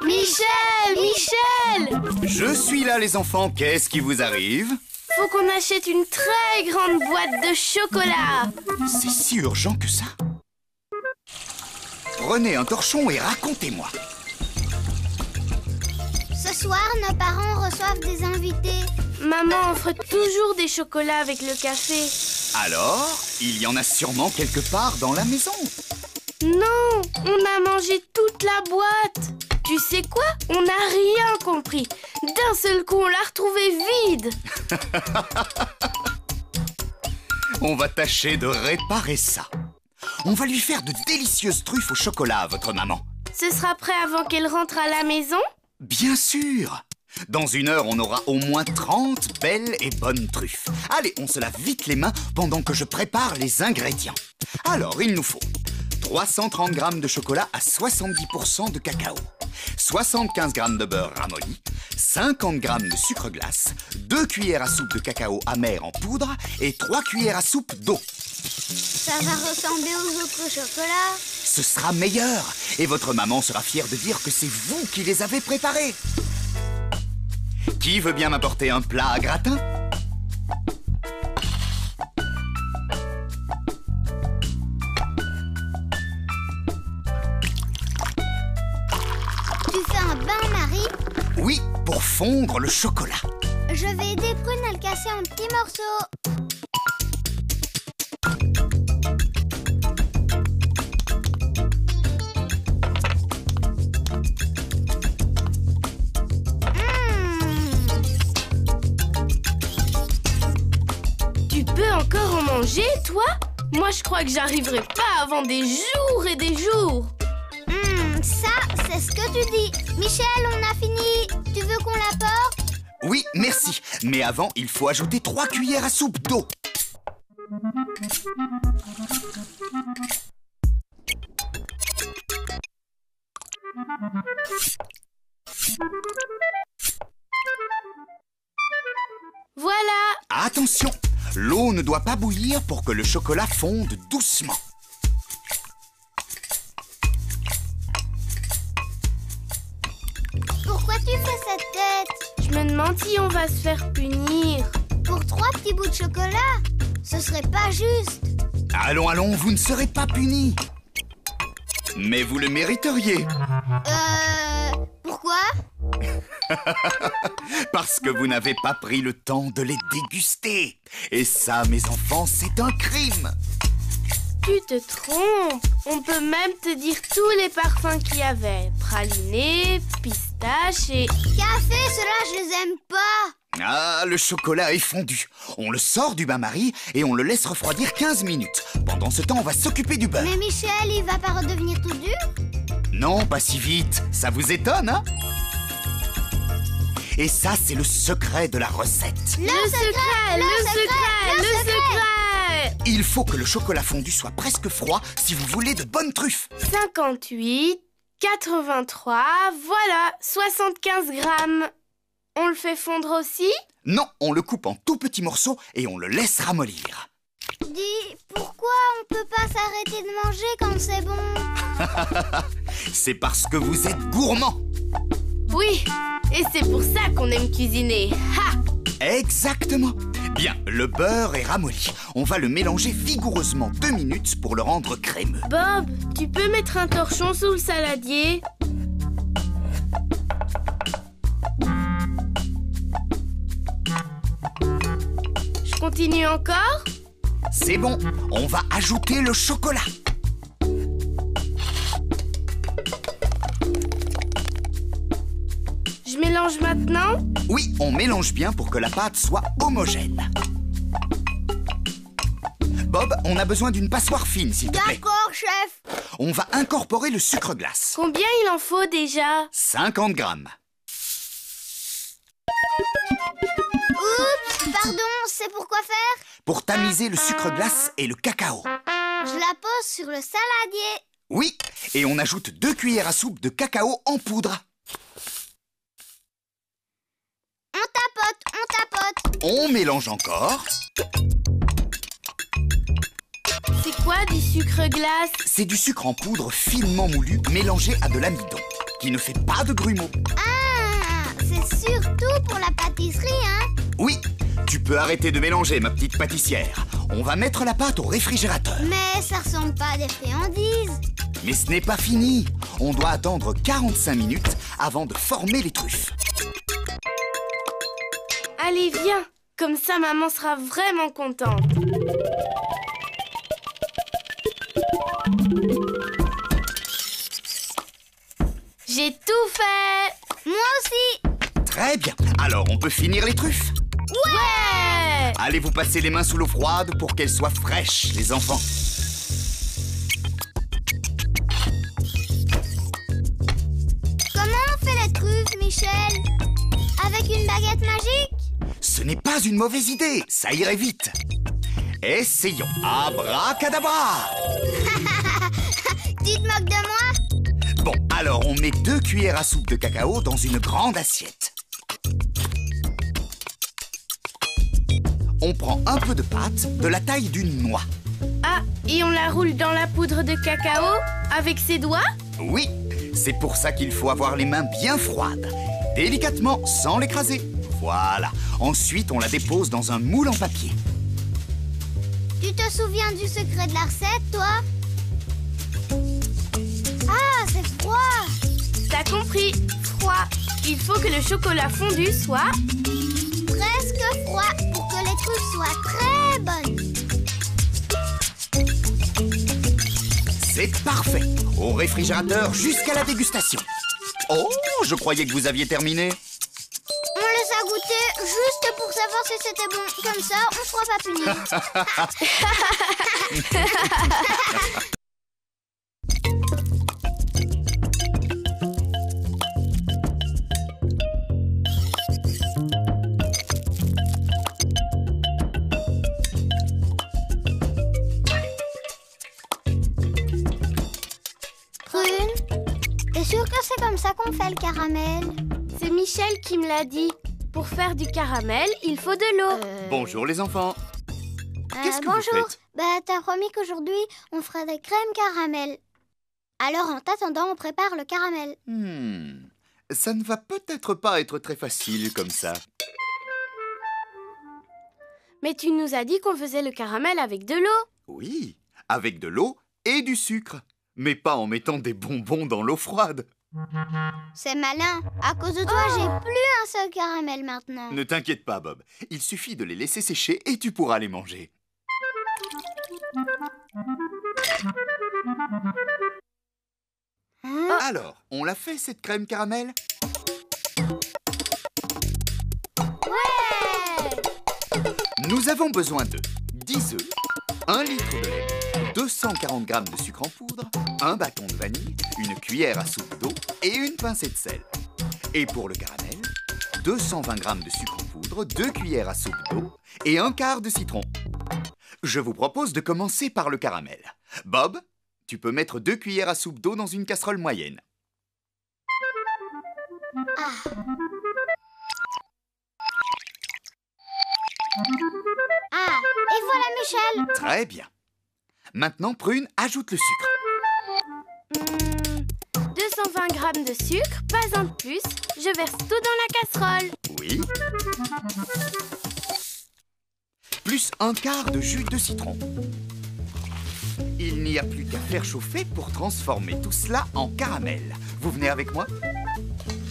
Michel! Michel! Je suis là, les enfants. Qu'est-ce qui vous arrive? Faut qu'on achète une très grande boîte de chocolat. C'est si urgent que ça. Prenez un torchon et racontez-moi. Ce soir, nos parents reçoivent des invités. Maman offre toujours des chocolats avec le café. Alors, il y en a sûrement quelque part dans la maison. Non, on a mangé toute la boîte. Tu sais quoi? On n'a rien compris. D'un seul coup, on l'a retrouvée vide. On va tâcher de réparer ça. On va lui faire de délicieuses truffes au chocolat à votre maman. Ce sera prêt avant qu'elle rentre à la maison? Bien sûr. Dans 1 heure, on aura au moins 30 belles et bonnes truffes. Allez, on se lave vite les mains pendant que je prépare les ingrédients. Alors, il nous faut 330 g de chocolat à 70% de cacao, 75 g de beurre ramolli, 50 g de sucre glace, 2 cuillères à soupe de cacao amer en poudre et 3 cuillères à soupe d'eau. Ça va ressembler aux autres chocolats. Ce sera meilleur et votre maman sera fière de dire que c'est vous qui les avez préparés. Qui veut bien m'apporter un plat à gratin? Tu fais un bain-marie? Oui, pour fondre le chocolat. Je vais aider Prune à le casser en petits morceaux. Tu peux encore en manger, toi? Moi, je crois que j'arriverai pas avant des jours et des jours. Ça, c'est ce que tu dis. Michel, on a fini. Tu veux qu'on l'apporte? Oui, merci. Mais avant, il faut ajouter 3 cuillères à soupe d'eau. Voilà. Attention, l'eau ne doit pas bouillir pour que le chocolat fonde doucement. Pourquoi tu fais cette tête? Je me demande si on va se faire punir. Pour 3 petits bouts de chocolat? Ce serait pas juste. Allons, allons, vous ne serez pas punis. Mais vous le mériteriez. Pourquoi? Parce que vous n'avez pas pris le temps de les déguster. Et ça, mes enfants, c'est un crime. Tu te trompes. On peut même te dire tous les parfums qu'il y avait. Praliné, pistache et... Café, ceux-là, je les aime pas. Ah, le chocolat est fondu. On le sort du bain-marie et on le laisse refroidir 15 minutes. Pendant ce temps, on va s'occuper du beurre. Mais Michel, il va pas redevenir tout dur? Non, pas si vite. Ça vous étonne, hein? Et ça, c'est le secret de la recette. Le secret. Il faut que le chocolat fondu soit presque froid si vous voulez de bonnes truffes. 58, 83, voilà, 75 grammes. On le fait fondre aussi? Non, on le coupe en tout petits morceaux et on le laisse ramollir. Dis, pourquoi on peut pas s'arrêter de manger quand c'est bon? C'est parce que vous êtes gourmand. Oui, et c'est pour ça qu'on aime cuisiner. Ha! Exactement. Bien, le beurre est ramolli. On va le mélanger vigoureusement 2 minutes pour le rendre crémeux. Bob, tu peux mettre un torchon sous le saladier? Je continue encore? C'est bon, on va ajouter le chocolat. Je mélange maintenant? Oui, on mélange bien pour que la pâte soit homogène. Bob, on a besoin d'une passoire fine, s'il te plaît. D'accord, chef. On va incorporer le sucre glace. Combien il en faut déjà? 50 grammes. Oups, pardon, c'est pour quoi faire? Pour tamiser le sucre glace et le cacao. Je la pose sur le saladier. Oui, et on ajoute 2 cuillères à soupe de cacao en poudre. On tapote. On mélange encore. C'est quoi du sucre glace? C'est du sucre en poudre finement moulu mélangé à de l'amidon, qui ne fait pas de grumeaux. Ah, c'est surtout pour la pâtisserie, hein? Oui, tu peux arrêter de mélanger, ma petite pâtissière. On va mettre la pâte au réfrigérateur. Mais ça ressemble pas à des friandises. Mais ce n'est pas fini. On doit attendre 45 minutes avant de former les truffes. Allez, viens. Comme ça, maman sera vraiment contente. J'ai tout fait. Moi aussi. Très bien. Alors, on peut finir les truffes? Ouais! Allez vous passer les mains sous l'eau froide pour qu'elles soient fraîches, les enfants. Comment on fait les truffes, Michel? Avec une baguette magique? Ce n'est pas une mauvaise idée, ça irait vite. Essayons. Abracadabra! Tu te moques de moi? Bon, alors on met 2 cuillères à soupe de cacao dans une grande assiette. On prend un peu de pâte de la taille d'une noix. Ah, et on la roule dans la poudre de cacao avec ses doigts? Oui, c'est pour ça qu'il faut avoir les mains bien froides. Délicatement, sans l'écraser. Voilà. Ensuite, on la dépose dans un moule en papier. Tu te souviens du secret de la recette, toi? Ah, c'est froid! T'as compris, froid. Il faut que le chocolat fondu soit... Presque froid pour que les truffes soient très bonnes. C'est parfait. Au réfrigérateur jusqu'à la dégustation. Oh, je croyais que vous aviez terminé. On les a goûtés juste pour savoir si c'était bon. Comme ça, on sera pas punis. T'es sûr que c'est comme ça qu'on fait le caramel? C'est Michel qui me l'a dit. Pour faire du caramel, il faut de l'eau. Bonjour les enfants. Qu'est-ce que bonjour. vous faites? Bah, t'as promis qu'aujourd'hui, on ferait des crèmes caramel. Alors, en t'attendant, on prépare le caramel. Ça ne va peut-être pas être très facile comme ça. Mais tu nous as dit qu'on faisait le caramel avec de l'eau. Oui, avec de l'eau et du sucre. Mais pas en mettant des bonbons dans l'eau froide. C'est malin. À cause de toi, j'ai plus un seul caramel maintenant. Ne t'inquiète pas, Bob. Il suffit de les laisser sécher et tu pourras les manger. Alors, on l'a fait cette crème caramel? Ouais! Nous avons besoin de 10 œufs, 1 litre de lait, 240 g de sucre en poudre, un bâton de vanille, une cuillère à soupe d'eau et une pincée de sel. Et pour le caramel, 220 g de sucre en poudre, 2 cuillères à soupe d'eau et un quart de citron. Je vous propose de commencer par le caramel. Bob, tu peux mettre 2 cuillères à soupe d'eau dans une casserole moyenne. Ah, et voilà Michel. Très bien. Maintenant, Prune, ajoute le sucre. 220 g de sucre, pas un de plus. Je verse tout dans la casserole. Oui. Plus un quart de jus de citron. Il n'y a plus qu'à faire chauffer pour transformer tout cela en caramel. Vous venez avec moi?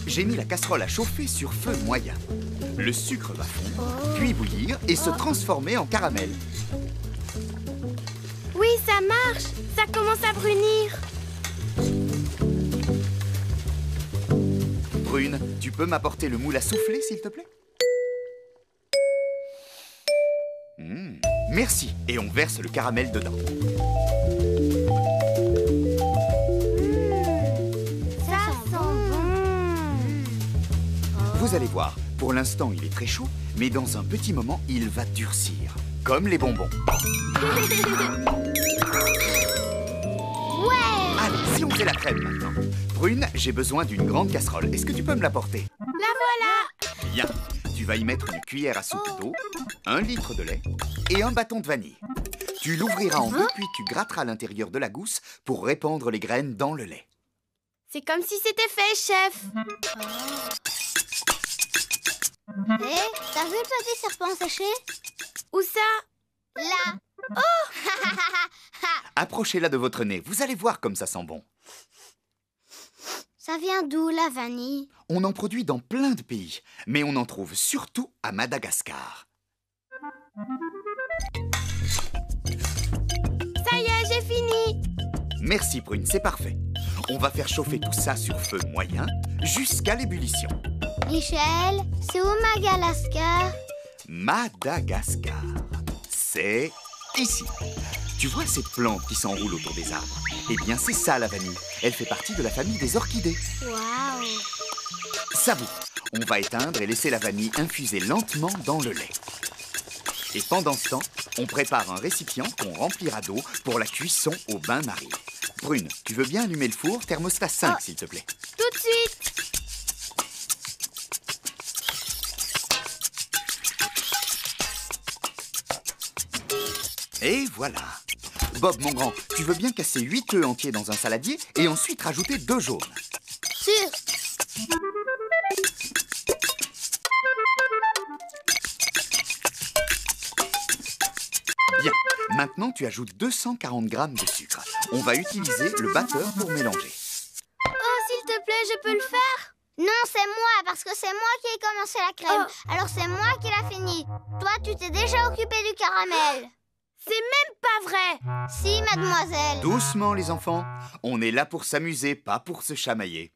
J'ai mis la casserole à chauffer sur feu moyen. Le sucre va fondre, puis bouillir et se transformer en caramel. Oui, ça marche. Ça commence à brunir. Prune, tu peux m'apporter le moule à souffler, s'il te plaît? Merci. Et on verse le caramel dedans. Ça sent bon. Vous allez voir, pour l'instant, il est très chaud, mais dans un petit moment, il va durcir. Comme les bonbons. Ouais! Allez, si on fait la crème maintenant. Prune, j'ai besoin d'une grande casserole. Est-ce que tu peux me l'apporter? La voilà. Bien. Tu vas y mettre une cuillère à soupe d'eau, 1 litre de lait et un bâton de vanille. Tu l'ouvriras en deux, puis tu gratteras l'intérieur de la gousse pour répandre les graines dans le lait. C'est comme si c'était fait, chef. Hé, t'as vu le petit serpent séché? Où ça? Là. Approchez-la de votre nez, vous allez voir comme ça sent bon. Ça vient d'où, la vanille? On en produit dans plein de pays, mais on en trouve surtout à Madagascar. Ça y est, j'ai fini. Merci Prune, c'est parfait. On va faire chauffer tout ça sur feu moyen jusqu'à l'ébullition. Michel, c'est où Madagascar? Madagascar, c'est ici. Tu vois cette plante qui s'enroule autour des arbres? Eh bien, c'est ça la vanille. Elle fait partie de la famille des orchidées. Waouh! Savoure. On va éteindre et laisser la vanille infuser lentement dans le lait. Et pendant ce temps, on prépare un récipient qu'on remplira d'eau pour la cuisson au bain-marie. Prune, tu veux bien allumer le four thermostat 5, s'il te plaît? Tout de suite. Et voilà. Bob, mon grand, tu veux bien casser 8 œufs entiers dans un saladier et ensuite rajouter 2 jaunes? Sûr. Bien. Maintenant, tu ajoutes 240 grammes de sucre. On va utiliser le batteur pour mélanger. Oh, s'il te plaît, je peux le faire? Non, c'est moi, parce que c'est moi qui ai commencé la crème. Alors c'est moi qui l'a fini. Toi, tu t'es déjà occupé du caramel. C'est même pas vrai. Si, mademoiselle. Doucement, les enfants. On est là pour s'amuser, pas pour se chamailler.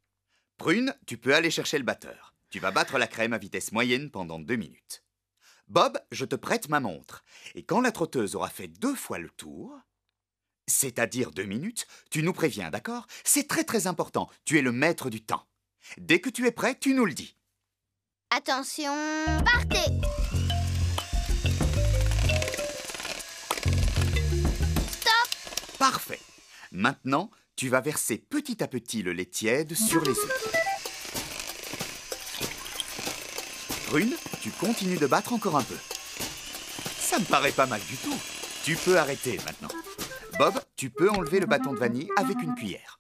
Prune, tu peux aller chercher le batteur. Tu vas battre la crème à vitesse moyenne pendant 2 minutes. Bob, je te prête ma montre. Et quand la trotteuse aura fait 2 fois le tour, c'est-à-dire 2 minutes, tu nous préviens, d'accord? C'est très très important. Tu es le maître du temps. Dès que tu es prêt, tu nous le dis. Attention, partez. Stop. Parfait. Maintenant, tu vas verser petit à petit le lait tiède sur les œufs. Prune, tu continues de battre encore un peu. Ça me paraît pas mal du tout. Tu peux arrêter maintenant. Bob, tu peux enlever le bâton de vanille avec une cuillère.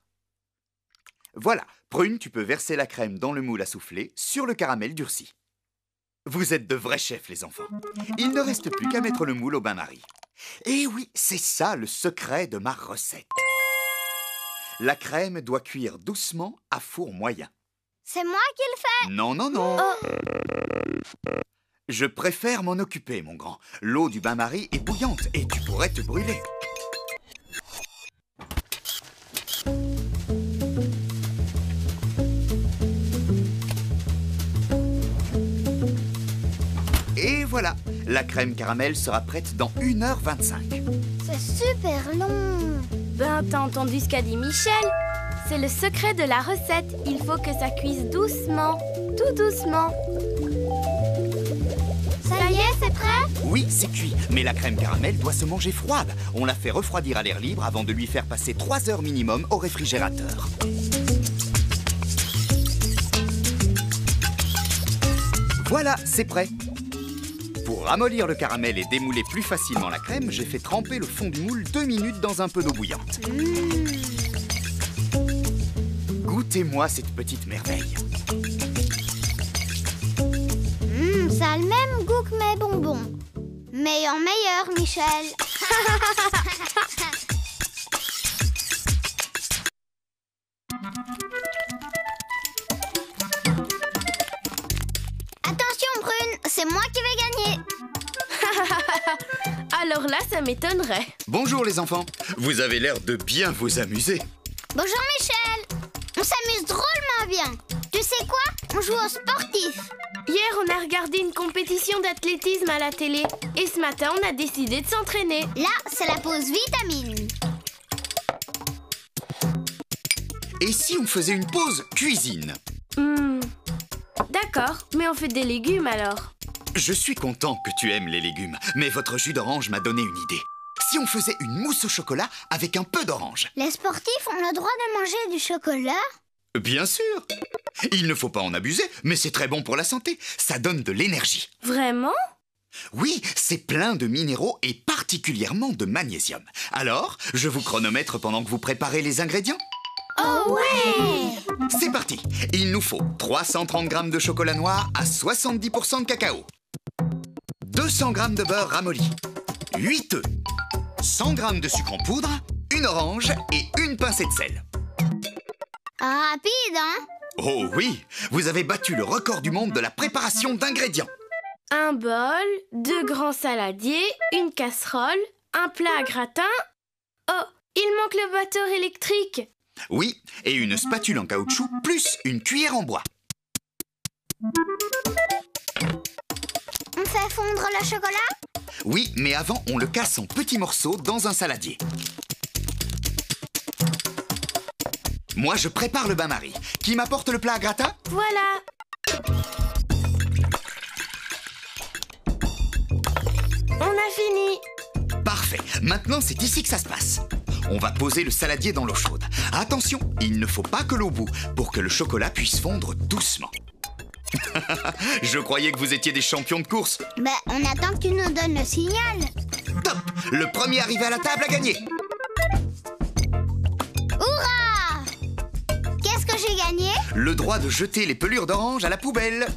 Voilà, Prune, tu peux verser la crème dans le moule à souffler sur le caramel durci. Vous êtes de vrais chefs, les enfants. Il ne reste plus qu'à mettre le moule au bain-marie. Et oui, c'est ça le secret de ma recette. La crème doit cuire doucement à four moyen. C'est moi qui le fais. Non, non, non. Oh. Je préfère m'en occuper, mon grand. L'eau du bain-marie est bouillante et tu pourrais te brûler. Et voilà, la crème caramel sera prête dans 1h25. C'est super long. Ben, t'as entendu ce qu'a dit Michel? C'est le secret de la recette. Il faut que ça cuise doucement, tout doucement. Ça y est, c'est prêt? Oui, c'est cuit, mais la crème caramel doit se manger froide. On la fait refroidir à l'air libre avant de lui faire passer 3 heures minimum au réfrigérateur. Voilà, c'est prêt. Pour ramollir le caramel et démouler plus facilement la crème, j'ai fait tremper le fond du moule 2 minutes dans un peu d'eau bouillante. Goûtez-moi cette petite merveille. Ça a le même goût que mes bonbons. Mais en meilleur, Michel. Attention, Prune, c'est moi qui vais gagner. Alors là, ça m'étonnerait. Bonjour les enfants, vous avez l'air de bien vous amuser. Bonjour, Michel. On s'amuse drôlement bien. Tu sais quoi? On joue au sportif. Hier, on a regardé une compétition d'athlétisme à la télé. Et ce matin, on a décidé de s'entraîner. Là, c'est la pause vitamine. Et si on faisait une pause cuisine? D'accord, mais on fait des légumes alors. Je suis content que tu aimes les légumes, mais votre jus d'orange m'a donné une idée. Si on faisait une mousse au chocolat avec un peu d'orange? Les sportifs ont le droit de manger du chocolat? Bien sûr. Il ne faut pas en abuser, mais c'est très bon pour la santé. Ça donne de l'énergie. Vraiment? Oui, c'est plein de minéraux et particulièrement de magnésium. Alors, je vous chronomètre pendant que vous préparez les ingrédients. Oh ouais! C'est parti. Il nous faut 330 g de chocolat noir à 70% de cacao, 200 g de beurre ramolli, 8 œufs, 100 g de sucre en poudre, une orange et une pincée de sel. Rapide, hein? Oh oui, vous avez battu le record du monde de la préparation d'ingrédients. Un bol, 2 grands saladiers, une casserole, un plat à gratin. Oh, il manque le batteur électrique. Oui, et une spatule en caoutchouc plus une cuillère en bois. On fait fondre le chocolat? Oui, mais avant, on le casse en petits morceaux dans un saladier. Moi, je prépare le bain-marie. Qui m'apporte le plat à gratin? Voilà. On a fini. Parfait. Maintenant, c'est ici que ça se passe. On va poser le saladier dans l'eau chaude. Attention, il ne faut pas que l'eau bout pour que le chocolat puisse fondre doucement. Je croyais que vous étiez des champions de course. Ben, on attend que tu nous donnes le signal. Top! Le premier arrivé à la table a gagné. Hurrah! Qu'est-ce que j'ai gagné? Le droit de jeter les pelures d'orange à la poubelle.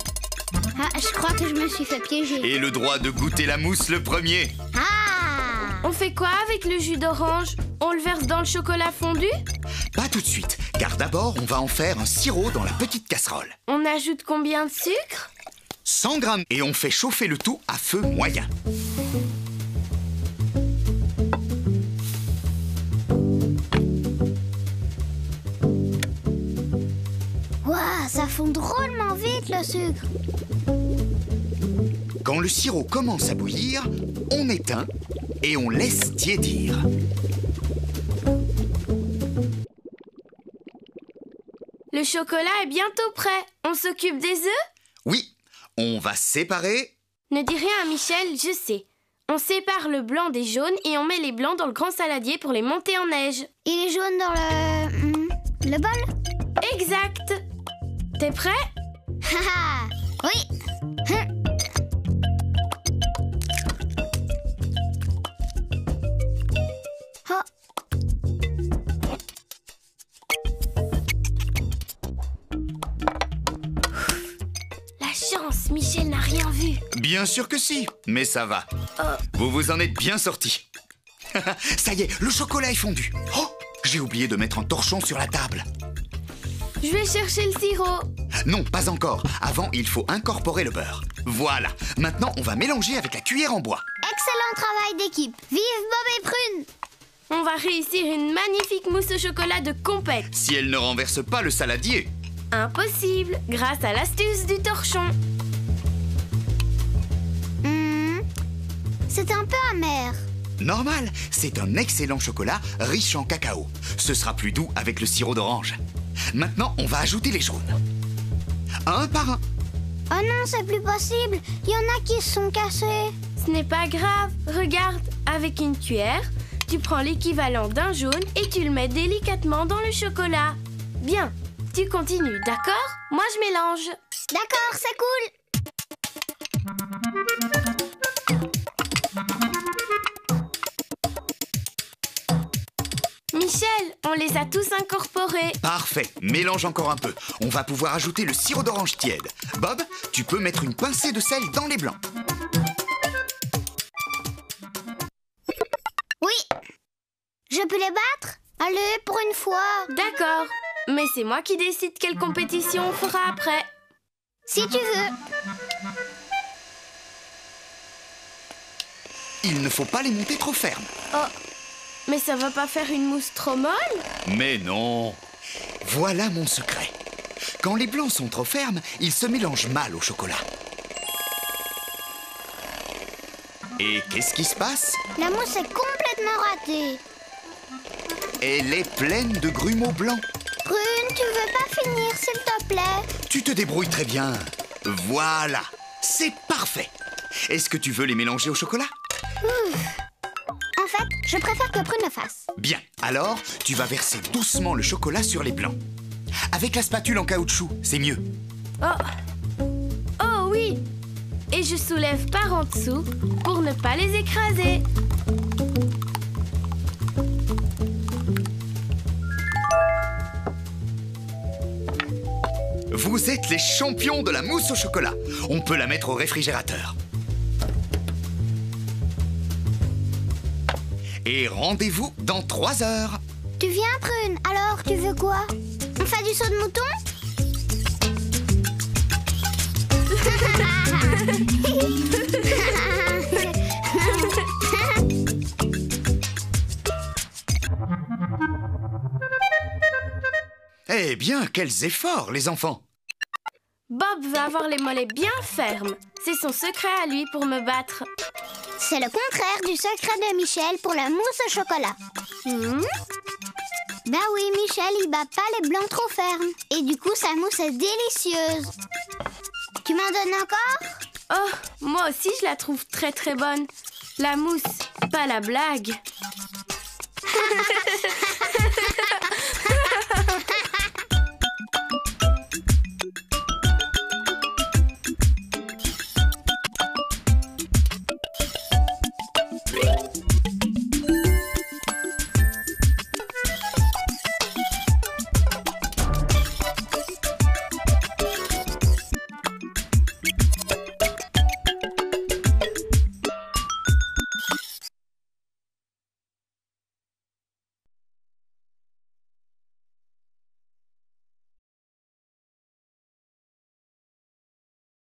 Ah, je crois que je me suis fait piéger. Et le droit de goûter la mousse le premier. Ah! On fait quoi avec le jus d'orange? On le verse dans le chocolat fondu? Pas tout de suite, car d'abord, on va en faire un sirop dans la petite casserole. On ajoute combien de sucre? 100 g et on fait chauffer le tout à feu moyen. Waouh, ça fond drôlement vite le sucre. Quand le sirop commence à bouillir, on éteint et on laisse tiédir. Le chocolat est bientôt prêt. On s'occupe des œufs? Oui, on va séparer. Ne dis rien à Michel, je sais. On sépare le blanc des jaunes et on met les blancs dans le grand saladier pour les monter en neige. Et les jaunes dans le bol? Exact. T'es prêt? Haha! Oui! Oh! La chance, Michel n'a rien vu. Bien sûr que si, mais ça va. Vous vous en êtes bien sortis. Ça y est, le chocolat est fondu. Oh, j'ai oublié de mettre un torchon sur la table. Je vais chercher le sirop. Non, pas encore. Avant, il faut incorporer le beurre. Voilà. Maintenant, on va mélanger avec la cuillère en bois. Excellent travail d'équipe. Vive Bob et Prune! On va réussir une magnifique mousse au chocolat de compète. Si elle ne renverse pas le saladier. Impossible, grâce à l'astuce du torchon. C'est un peu amer. Normal, c'est un excellent chocolat riche en cacao. Ce sera plus doux avec le sirop d'orange. Maintenant, on va ajouter les jaunes. Un par un. Oh non, c'est plus possible. Il y en a qui se sont cassés. Ce n'est pas grave. Regarde, avec une cuillère, tu prends l'équivalent d'un jaune et tu le mets délicatement dans le chocolat. Bien, tu continues, d'accord? Moi, je mélange. D'accord, c'est cool. Michel, on les a tous incorporés. Parfait, mélange encore un peu. On va pouvoir ajouter le sirop d'orange tiède. Bob, tu peux mettre une pincée de sel dans les blancs. Oui. Je peux les battre? Allez, pour une fois. D'accord, mais c'est moi qui décide quelle compétition on fera après. Si tu veux. Il ne faut pas les monter trop fermes. Oh, mais ça va pas faire une mousse trop molle? Mais non. Voilà mon secret. Quand les blancs sont trop fermes, ils se mélangent mal au chocolat. Et qu'est-ce qui se passe? La mousse est complètement ratée. Elle est pleine de grumeaux blancs. Prune, tu veux pas finir, s'il te plaît? Tu te débrouilles très bien. Voilà, c'est parfait. Est-ce que tu veux les mélanger au chocolat? En fait, je préfère que Prune le fasse. Bien, alors tu vas verser doucement le chocolat sur les blancs. Avec la spatule en caoutchouc, c'est mieux. Oh, oh oui. et je soulève par en dessous pour ne pas les écraser. Vous êtes les champions de la mousse au chocolat. On peut la mettre au réfrigérateur. Et rendez-vous dans 3 heures. Tu viens, Prune? Alors, tu veux quoi? On fait du saut de mouton? Eh bien, quels efforts, les enfants! Bob veut avoir les mollets bien fermes. C'est son secret à lui pour me battre. C'est le contraire du secret de Michel pour la mousse au chocolat. Ben oui, Michel, il bat pas les blancs trop fermes. Et du coup, sa mousse est délicieuse. Tu m'en donnes encore? Oh, moi aussi je la trouve très très bonne. La mousse, pas la blague.